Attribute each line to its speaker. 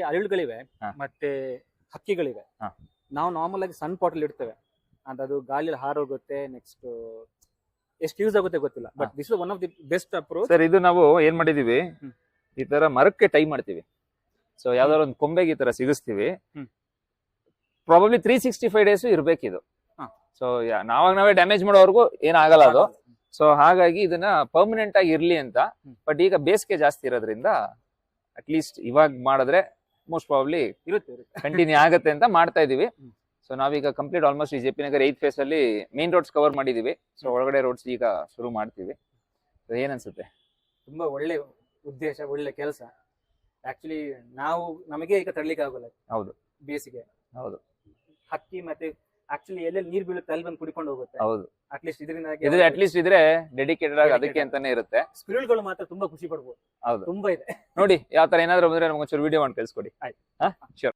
Speaker 1: ಅಳಿಲುಗಳಿವೆ
Speaker 2: ಹಾ.
Speaker 1: ಮತ್ತೆ ಹಕ್ಕಿಗಳಿವೆ.
Speaker 2: ಹಾ.
Speaker 1: ನಾವು ನಾರ್ಮಲ್ ಆಗಿ ಸಣ್ಣ ಪಾಟಲ್ ಇಡ್ತೇವೆ ಅಂತ ಅದು ಗಾಳಿಯಲ್ಲಿ ಹಾರೋಗುತ್ತೆ. ನೆಕ್ಸ್ಟ್ ಎಷ್ಟು ಯೂಸ್ ಆಗುತ್ತೆ ಗೊತ್ತಿಲ್ಲ, but this is one of the best approach.
Speaker 2: Sir ಇದು ನಾವು ಏನ್ ಮಾಡಿದೀವಿ,
Speaker 1: ಹ್ಮ್.
Speaker 2: ಈ ತರ ಮರಕ್ಕೆ ಟೈ ಮಾಡ್ತೀವಿ. ಸೊ ಯಾವ್ದಾದ್ರು ಒಂದು ಕೊಂಬೆಗೆ ಈ ತರ ಸಿಗಿಸ್ತೀವಿ.
Speaker 1: ಹ್ಮ್.
Speaker 2: Probably 365 days ಇರ್ಬೇಕಿದು.
Speaker 1: ಹಾ.
Speaker 2: ಸೊ ನಾವೇ ಡ್ಯಾಮೇಜ್ ಮಾಡೋವರೆಗೂ ಏನಾಗಲ್ಲ ಅದು. ಸೊ ಹಾಗಾಗಿ ಇದನ್ನ ಪರ್ಮನೆಂಟ್ ಆಗಿ ಇರ್ಲಿ ಅಂತ. ಬಟ್ ಈಗ ಬೇಸಿಗೆ ಜಾಸ್ತಿ ಇರೋದ್ರಿಂದ ಅಟ್ಲೀಸ್ಟ್ ಇವಾಗ ಮಾಡಿದ್ರೆ ಮೋಸ್ಟ್ ಪ್ರಾಬಬ್ಲಿ
Speaker 1: ಇರುತ್ತೆ.
Speaker 2: ಕಂಟಿನ್ಯೂ ಆಗತ್ತೆ ಅಂತ ಮಾಡ್ತಾ ಇದೀವಿ.
Speaker 1: ಹ್ಮ್.
Speaker 2: ಸೊ ನಾವೀಗ ಕಂಪ್ಲೀಟ್ ಆಲ್ಮೋಸ್ಟ್ ಈ ಜೆ.ಪಿ. ನಗರ್ 8th ಫೇಸ್ ಅಲ್ಲಿ ಮೇನ್ ರೋಡ್ಸ್ ಕವರ್ ಮಾಡಿದೀವಿ. ಸೊ ಒಳಗಡೆ ರೋಡ್ಸ್ ಈಗ ಶುರು ಮಾಡ್ತೀವಿ. So ಏನನ್ಸುತ್ತೆ?
Speaker 1: ತುಂಬಾ ಒಳ್ಳೆ ಉದ್ದೇಶ, ಒಳ್ಳೆ ಕೆಲಸ. ಆಕ್ಚುಲಿ ನಮಗೆ ಈಗ ತರಲಿಕ್ಕೆ ಆಗೋಲ್ಲ.
Speaker 2: ಹೌದು.
Speaker 1: ಬೇಸಿಗೆ
Speaker 2: ಹೌದು.
Speaker 1: ಹಕ್ಕಿ ಮತ್ತೆ ಆಕ್ಚುಲಿ ಎಲ್ಲೆಲ್ಲಿ ನೀರ್ ಬೀಳುತ್ತೆ ಅಲ್ಲಿ ಬಂದು ಕುಡಿಕೊಂಡು ಹೋಗುತ್ತೆ.
Speaker 2: ಹೌದು.
Speaker 1: ಅಟ್ಲೀಸ್ಟ್
Speaker 2: ಇದ್ರೆ ಅಟ್ಲೀಸ್ಟ್ ಇದ್ರೆ ಡೆಡಿಕೇಟೆಡ್ ಆಗಿ ಅದಕ್ಕೆ ಅಂತಾನೆ ಇರುತ್ತೆ.
Speaker 1: ಸ್ಕ್ವಿರಲ್ಗಳು ಮಾತ್ರ ತುಂಬಾ ಖುಷಿ ಪಡ್ಬೋದು.
Speaker 2: ಹೌದು.
Speaker 1: ತುಂಬಾ ಇದೆ.
Speaker 2: ನೋಡಿ ಯಾವ ತರ ಏನಾದ್ರು ಬಂದ್ರೆ ನಮ್ಗೆ ಒಂಚೂರು ವಿಡಿಯೋ ಮಾಡಿ ಕಳ್ಸ್ಕೊಡಿ.
Speaker 1: ಆಯ್ತು.
Speaker 2: ಶೂರ್.